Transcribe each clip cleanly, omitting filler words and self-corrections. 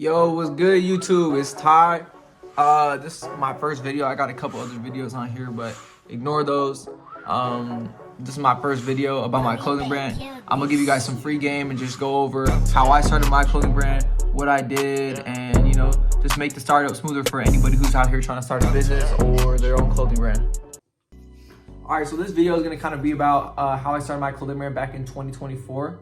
Yo, what's good, YouTube? It's Ty. This is my first video. I got a couple other videos on here, but ignore those. This is my first video about my clothing brand. I'm gonna give you guys some free game and just go over how I started my clothing brand, what I did, and just make the startup smoother for anybody who's out here trying to start a business or their own clothing brand. All right, so this video is gonna kind of be about how I started my clothing brand back in 2024.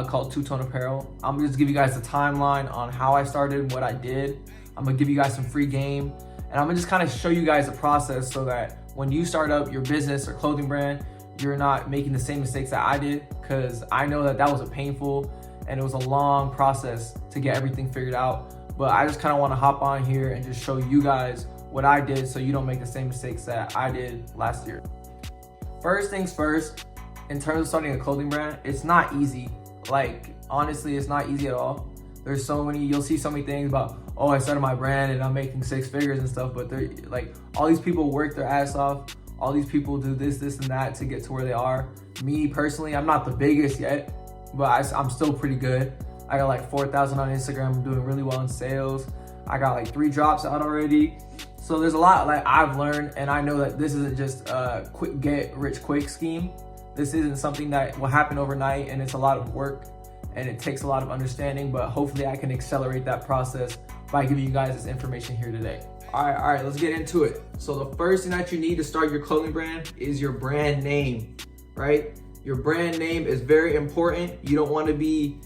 Called Two Tone Apparel. I'm gonna just give you guys the timeline on how I started, what I did. I'm gonna give you guys some free game, and I'm gonna just kind of show you guys the process so that when you start up your business or clothing brand, you're not making the same mistakes that I did, because I know that that was a painful and it was a long process to get everything figured out. But I just kind of want to hop on here and just show you guys what I did so you don't make the same mistakes that I did last year. First things first, in terms of starting a clothing brand, it's not easy. Like, honestly, it's not easy at all. There's so many, you'll see so many things about, oh, I started my brand and I'm making 6 figures and stuff, but they're like, all these people work their ass off. All these people do this, and that to get to where they are. Me personally, I'm not the biggest yet, but I'm still pretty good. I got like 4,000 on Instagram. I'm doing really well in sales. I got like 3 drops out already. So there's a lot like I've learned, and I know that this isn't just a quick get rich quick scheme. This isn't something that will happen overnight, and it's a lot of work and it takes a lot of understanding, but hopefully I can accelerate that process by giving you guys this information here today. All right, let's get into it. So the first thing that you need to start your clothing brand is your brand name, right? Your brand name is very important. You don't want to be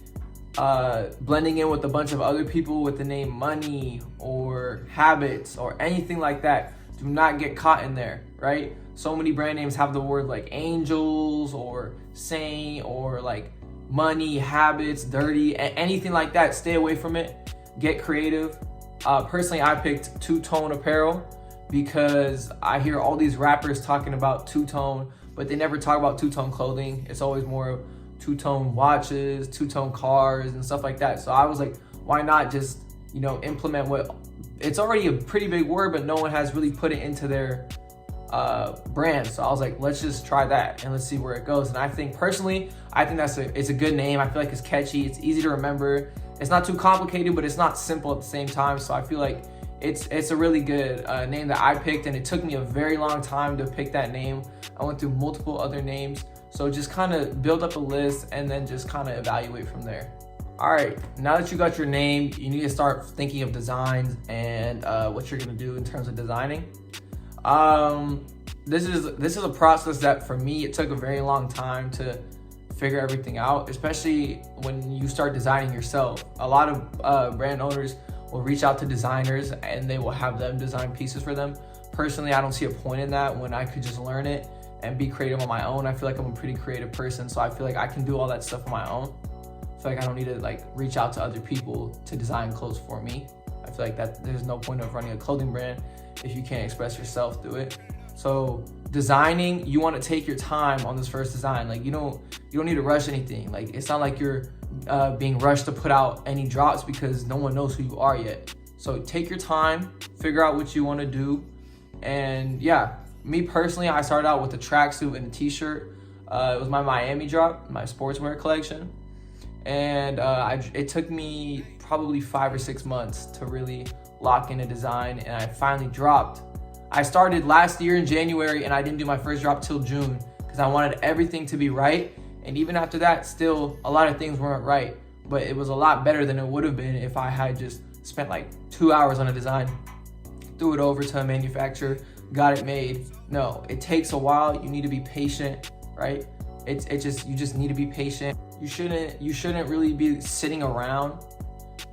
blending in with a bunch of other people with the name Money or Habits or anything like that. Do not get caught in there, right? So many brand names have the word like Angels or Saint or like Money, Habits, Dirty, anything like that. Stay away from it. Get creative. Personally, I picked Two Tone Apparel because I hear all these rappers talking about two-tone, but they never talk about two-tone clothing. It's always more two-tone watches, two-tone cars, and stuff like that. So I was like, why not just, implement what, it's already a pretty big word, but no one has really put it into their brand. So I was like, let's just try that and let's see where it goes. And I think personally, it's a good name. I feel like it's catchy. It's easy to remember. It's not too complicated, but it's not simple at the same time. So I feel like it's a really good name that I picked, and it took me a very long time to pick that name. I went through multiple other names. So just kind of build up a list and then just kind of evaluate from there. All right, now that you got your name, you need to start thinking of designs and what you're gonna do in terms of designing. This is a process that for me, it took a very long time to figure everything out, especially when you start designing yourself. A lot of brand owners will reach out to designers and they will have them design pieces for them. Personally, I don't see a point in that when I could just learn it and be creative on my own. I feel like I'm a pretty creative person, so I feel like I can do all that stuff on my own. I feel like I don't need to reach out to other people to design clothes for me. I feel like that there's no point of running a clothing brand if you can't express yourself through it. So designing, you want to take your time on this first design. Like you don't need to rush anything. Like it's not like you're being rushed to put out any drops because no one knows who you are yet. So take your time, figure out what you want to do. And yeah, me personally, I started out with a tracksuit and a t-shirt. It was my Miami drop, my sportswear collection. And it took me probably 5 or 6 months to really lock in a design, and I finally dropped. I started last year in January and I didn't do my first drop till June because I wanted everything to be right. And even after that, still a lot of things weren't right, but it was a lot better than it would have been if I had just spent like 2 hours on a design, threw it over to a manufacturer, got it made. No, it takes a while. You need to be patient, right? You just need to be patient. You shouldn't really be sitting around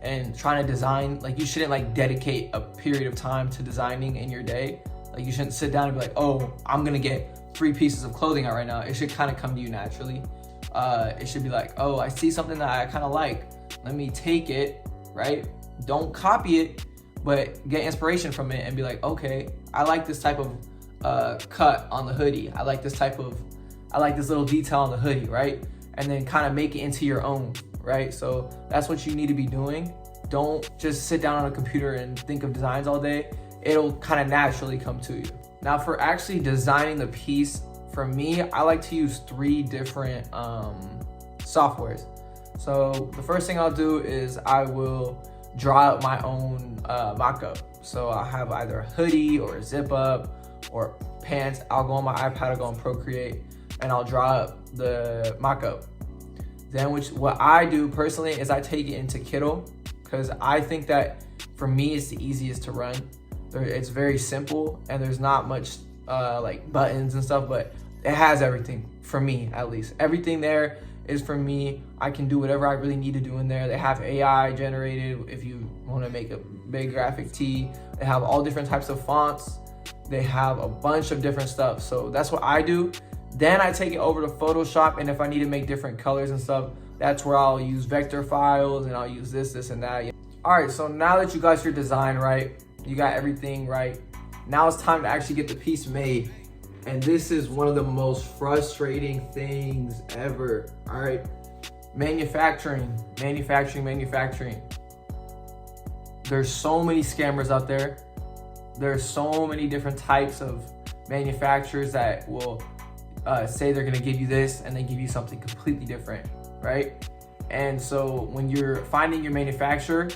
and trying to design. Like you shouldn't dedicate a period of time to designing in your day. Like you shouldn't sit down and be like, oh, I'm gonna get 3 pieces of clothing out right now. It should kind of come to you naturally. It should be like, oh, I see something that I kind of like. Let me take it, right? Don't copy it, but get inspiration from it and be like, okay, I like this type of cut on the hoodie. I like this little detail on the hoodie, right? And then kind of make it into your own, right? So that's what you need to be doing. Don't just sit down on a computer and think of designs all day. It'll kind of naturally come to you. Now for actually designing the piece, for me, I like to use 3 different softwares. So the first thing I'll do is I will draw up my own mock-up. So I'll have either a hoodie or a zip up or pants. I'll go on my iPad, I'll go on Procreate, and I'll draw up the mock-up. Then what I do personally is I take it into Kittl, because I think that for me it's the easiest to run. It's very simple and there's not much like buttons and stuff, but it has everything for me, at least. Everything there is for me. I can do whatever I really need to do in there. They have AI generated if you want to make a big graphic tee. They have all different types of fonts. They have a bunch of different stuff. So that's what I do. Then I take it over to Photoshop, and if I need to make different colors and stuff, that's where I'll use vector files and I'll use this and that. All right, so now that you got your design right, you got everything right, now it's time to actually get the piece made. And this is one of the most frustrating things ever. All right, manufacturing. There's so many scammers out there. There's so many different types of manufacturers that will say they're gonna give you this and they give you something completely different, right? And so when you're finding your manufacturer,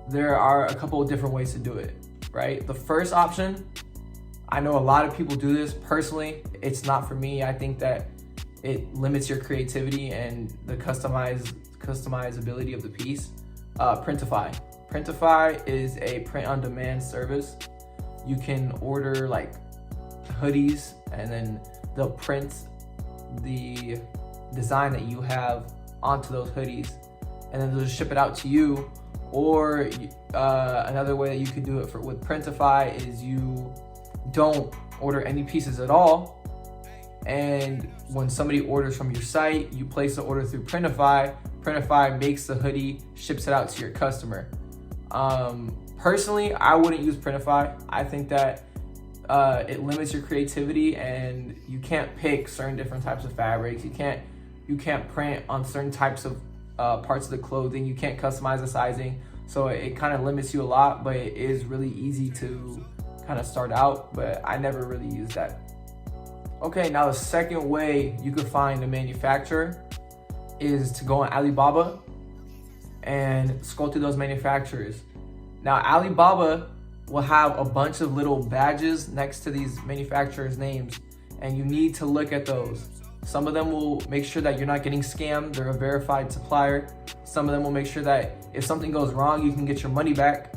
there are a couple of different ways to do it, right? The first option, I know a lot of people do this. Personally, it's not for me. I think that it limits your creativity and the customizability of the piece. Printify. Printify is a print-on-demand service. You can order like hoodies, and then they'll print the design that you have onto those hoodies, and then they'll just ship it out to you. Or another way that you could do it with Printify is you don't order any pieces at all, and when somebody orders from your site, you place the order through Printify. Printify makes the hoodie, ships it out to your customer. Personally, I wouldn't use Printify. I think that it limits your creativity, and you can't pick certain different types of fabrics. You can't print on certain types of parts of the clothing. You can't customize the sizing, so it kind of limits you a lot. But it is really easy to kind of start out, but I never really used that. Okay, now the second way you could find a manufacturer is to go on Alibaba and scroll through those manufacturers. Now Alibaba will have a bunch of little badges next to these manufacturers' names, and you need to look at those. Some of them will make sure that you're not getting scammed. They're a verified supplier. Some of them will make sure that if something goes wrong, you can get your money back.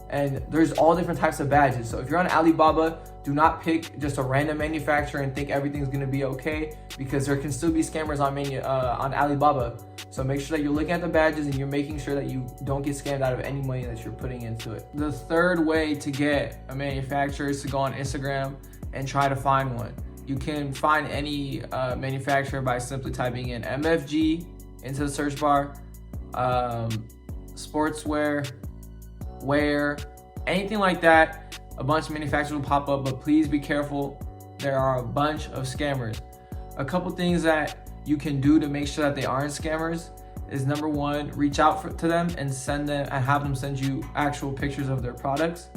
And there's all different types of badges. So if you're on Alibaba, do not pick just a random manufacturer and think everything's gonna be okay, because there can still be scammers on Alibaba. So make sure that you're looking at the badges and you're making sure that you don't get scammed out of any money that you're putting into it. The third way to get a manufacturer is to go on Instagram and try to find one. You can find any manufacturer by simply typing in MFG into the search bar, sportswear, wear, anything like that. A bunch of manufacturers will pop up, but please be careful. There are a bunch of scammers. A couple things that you can do to make sure that they aren't scammers is, number one, reach out to them and have them send you actual pictures of their products.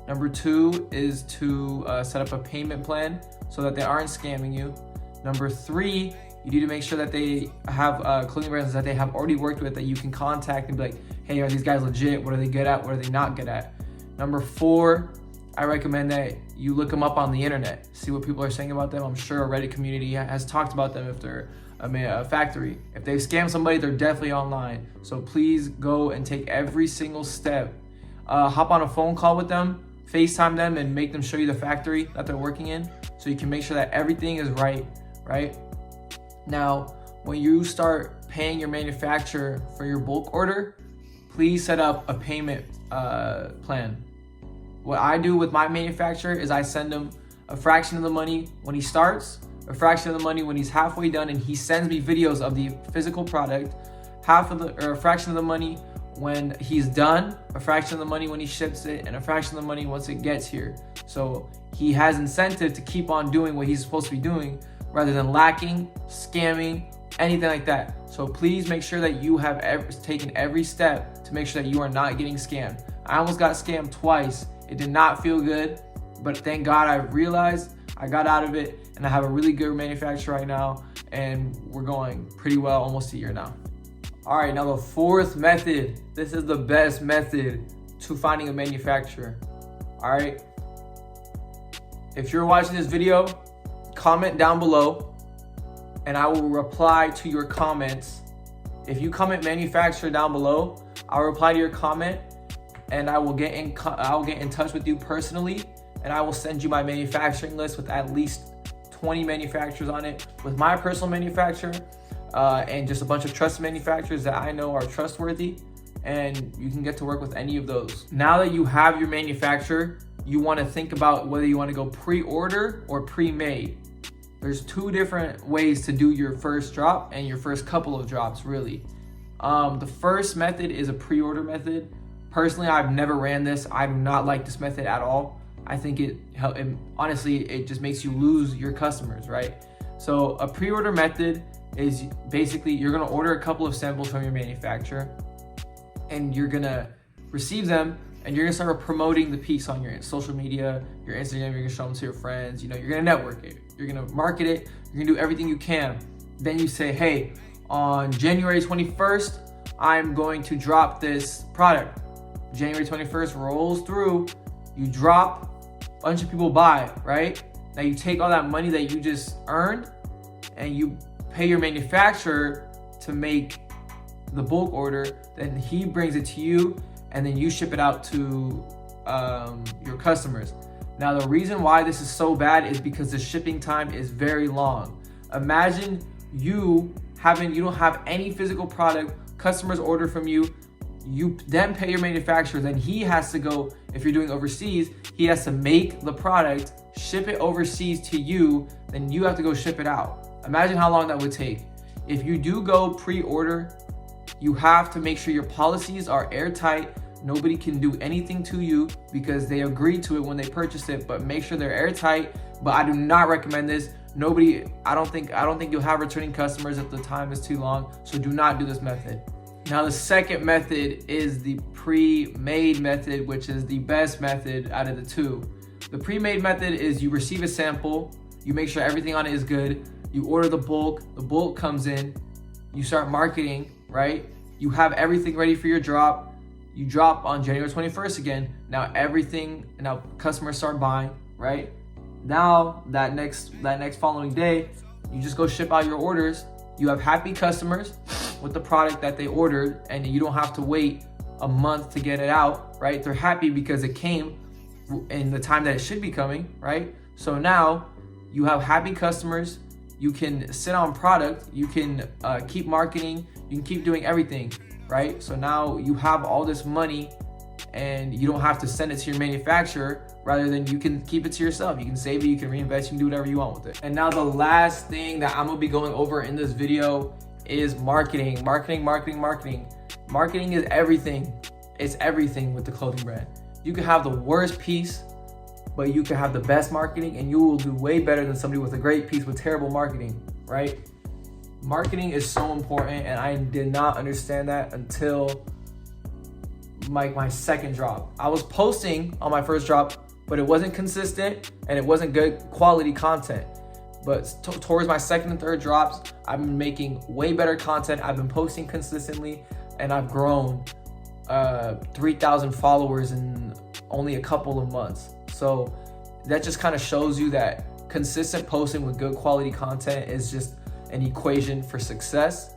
Number two is to set up a payment plan so that they aren't scamming you. Number three, you need to make sure that they have clothing brands that they have already worked with that you can contact and be like, hey, are these guys legit? What are they good at? What are they not good at? Number four, I recommend that you look them up on the internet, see what people are saying about them. I'm sure a Reddit community has talked about them if they're a factory. If they've scammed somebody, they're definitely online. So please go and take every single step. Hop on a phone call with them, FaceTime them, and make them show you the factory that they're working in so you can make sure that everything is right? Now, when you start paying your manufacturer for your bulk order, please set up a payment plan. What I do with my manufacturer is I send him a fraction of the money when he starts, a fraction of the money when he's halfway done, and he sends me videos of the physical product, a fraction of the money when he's done, a fraction of the money when he ships it, and a fraction of the money once it gets here. So he has incentive to keep on doing what he's supposed to be doing rather than lacking, scamming, anything like that. So please make sure that you have taken every step to make sure that you are not getting scammed. I almost got scammed twice. It did not feel good, but thank God I realized I got out of it, and I have a really good manufacturer right now, and we're going pretty well, almost a year now. All right, now the fourth method. This is the best method to finding a manufacturer. All right. If you're watching this video, comment down below and I will reply to your comments. If you comment manufacturer down below, I'll reply to your comment and I will get in touch with you personally, and I will send you my manufacturing list with at least 20 manufacturers on it, with my personal manufacturer and just a bunch of trusted manufacturers that I know are trustworthy, and you can get to work with any of those. Now that you have your manufacturer, you want to think about whether you want to go pre-order or pre-made. There's two different ways to do your first drop and your first couple of drops, really. The first method is a pre-order method. Personally, I've never ran this. I do not like this method at all. I think honestly, it just makes you lose your customers, right? So a pre-order method is basically you're gonna order a couple of samples from your manufacturer and you're gonna receive them and you're gonna start promoting the piece on your social media, your Instagram. You're gonna show them to your friends. You're gonna network it. You're gonna market it. You're gonna do everything you can. Then you say, hey, on January 21st, I'm going to drop this product. January 21st rolls through, you drop, a bunch of people buy, right? Now you take all that money that you just earned and you pay your manufacturer to make the bulk order, then he brings it to you and then you ship it out to your customers. Now the reason why this is so bad is because the shipping time is very long. Imagine you don't have any physical product, customers order from you, you then pay your manufacturer, then he has to go, if you're doing overseas, he has to make the product, ship it overseas to you, then you have to go ship it out. Imagine how long that would take. If you do go pre-order, you have to make sure your policies are airtight. Nobody can do anything to you because they agreed to it when they purchased it, but make sure they're airtight. But I do not recommend this. I don't think you'll have returning customers if the time is too long, so do not do this method. Now the second method is the pre-made method, which is the best method out of the two. The pre-made method is you receive a sample, you make sure everything on it is good, you order the bulk comes in, you start marketing, right? You have everything ready for your drop, you drop on January 21st again, now customers start buying, right? Now that next following day, you just go ship out your orders, you have happy customers with the product that they ordered, and you don't have to wait a month to get it out, right? They're happy because it came in the time that it should be coming, right? So now you have happy customers, you can sit on product, you can keep marketing, you can keep doing everything, right? So now you have all this money and you don't have to send it to your manufacturer, rather than you can keep it to yourself. You can save it, you can reinvest, you can do whatever you want with it. And now the last thing that I'm gonna be going over in this video is marketing. Marketing is everything. It's everything with the clothing brand. You can have the worst piece, but you can have the best marketing and you will do way better than somebody with a great piece with terrible marketing, right? Marketing is so important, and I did not understand that until my second drop. I was posting on my first drop, but it wasn't consistent and it wasn't good quality content. But towards my second and third drops, I've been making way better content. I've been posting consistently, and I've grown 3,000 followers in only a couple of months. So that just kind of shows you that consistent posting with good quality content is just an equation for success.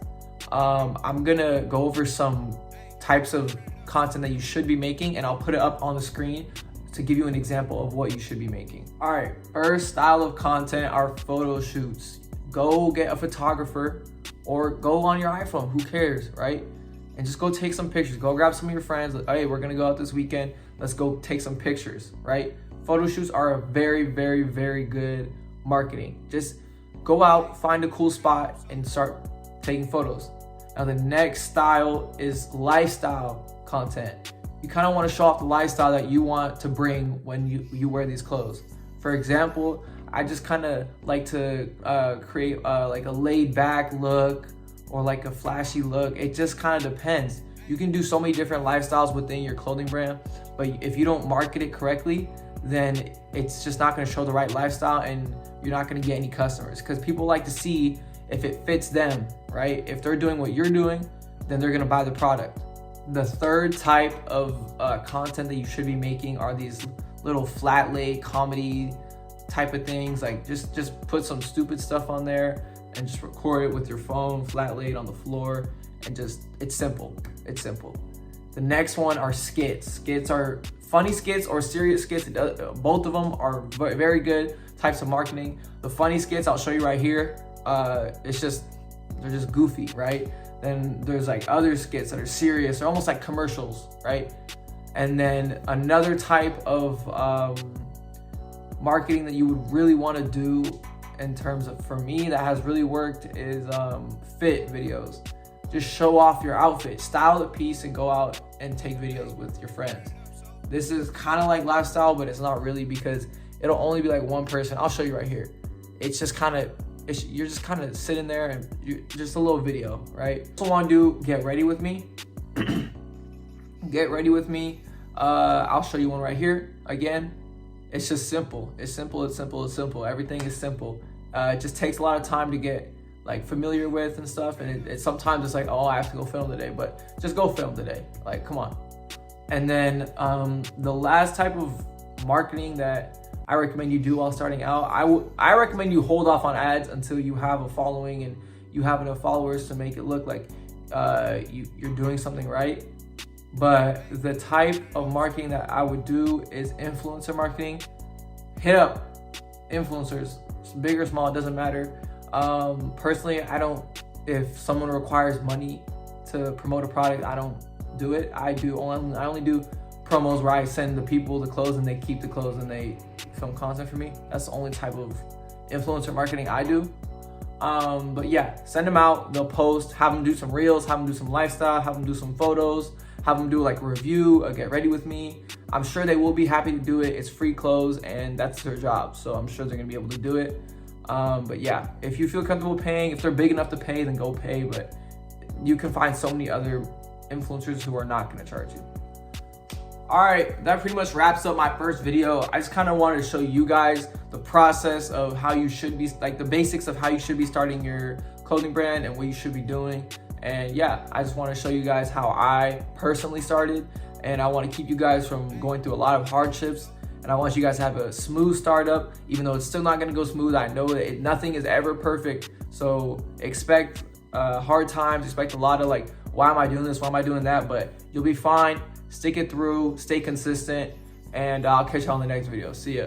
I'm gonna go over some types of content that you should be making, and I'll put it up on the screen to give you an example of what you should be making. All right, first style of content are photo shoots. Go get a photographer or go on your iPhone, who cares, right? And just go take some pictures. Go grab some of your friends. Like, hey, we're gonna go out this weekend. Let's go take some pictures, right? Photo shoots are a very, very, very good marketing. Just go out, find a cool spot, and start taking photos. Now the next style is lifestyle content. You kind of want to show off the lifestyle that you want to bring when you wear these clothes. For example, I just kind of like to create like a laid back look or like a flashy look. It just kind of depends. You can do so many different lifestyles within your clothing brand, but if you don't market it correctly, then it's just not going to show the right lifestyle and you're not going to get any customers, because people like to see if it fits them, right? If they're doing what you're doing, then they're gonna buy the product. The third type of content that you should be making are these little flat lay comedy type of things. Like just put some stupid stuff on there and just record it with your phone, flat laid on the floor, and it's simple. It's simple. The next one are skits. Skits are funny skits or serious skits. Both of them are very good types of marketing. The funny skits I'll show you right here. They're just goofy, right? Then there's like other skits that are serious. They're almost like commercials, right? And then another type of marketing that you would really want to do in terms of, for me, that has really worked is fit videos. Just show off your outfit, style the piece, and go out and take videos with your friends. This is kind of like lifestyle, but it's not really, because it'll only be like one person. I'll show you right here. It's just kind of, you're just kind of sitting there and just a little video, right? So want to do get ready with me. Get ready with me. I'll show you one right here. Again, it's just simple. It's simple. It's simple. It's simple. Everything is simple. It just takes a lot of time to get like familiar with and stuff. And it sometimes it's like, oh, I have to go film today, but just go film today. Like, come on. And then the last type of marketing that I recommend you do while starting out, I recommend you hold off on ads until you have a following and you have enough followers to make it look like you're doing something right. But the type of marketing that I would do is influencer marketing. Hit up influencers, big or small, it doesn't matter. Personally, if someone requires money to promote a product, I don't do it. I only do promos where I send the people the clothes and they keep the clothes and they film content for me. That's the only type of influencer marketing I do. But yeah, send them out, they'll post, have them do some reels, have them do some lifestyle, have them do some photos, have them do like a review, get ready with me. I'm sure they will be happy to do it. It's free clothes and that's their job. So I'm sure they're gonna be able to do it. But yeah, if you feel comfortable paying, if they're big enough to pay, then go pay. But you can find so many other influencers who are not gonna charge you. All right, that pretty much wraps up my first video. I just kind of wanted to show you guys the process of how you should be, like the basics of how you should be starting your clothing brand and what you should be doing. And yeah, I just want to show you guys how I personally started, and I want to keep you guys from going through a lot of hardships, and I want you guys to have a smooth startup, even though it's still not going to go smooth. I know that nothing is ever perfect, so expect hard times, expect a lot of like, why am I doing this, why am I doing that, but you'll be fine. Stick it through, stay consistent, and I'll catch you on the next video. See ya.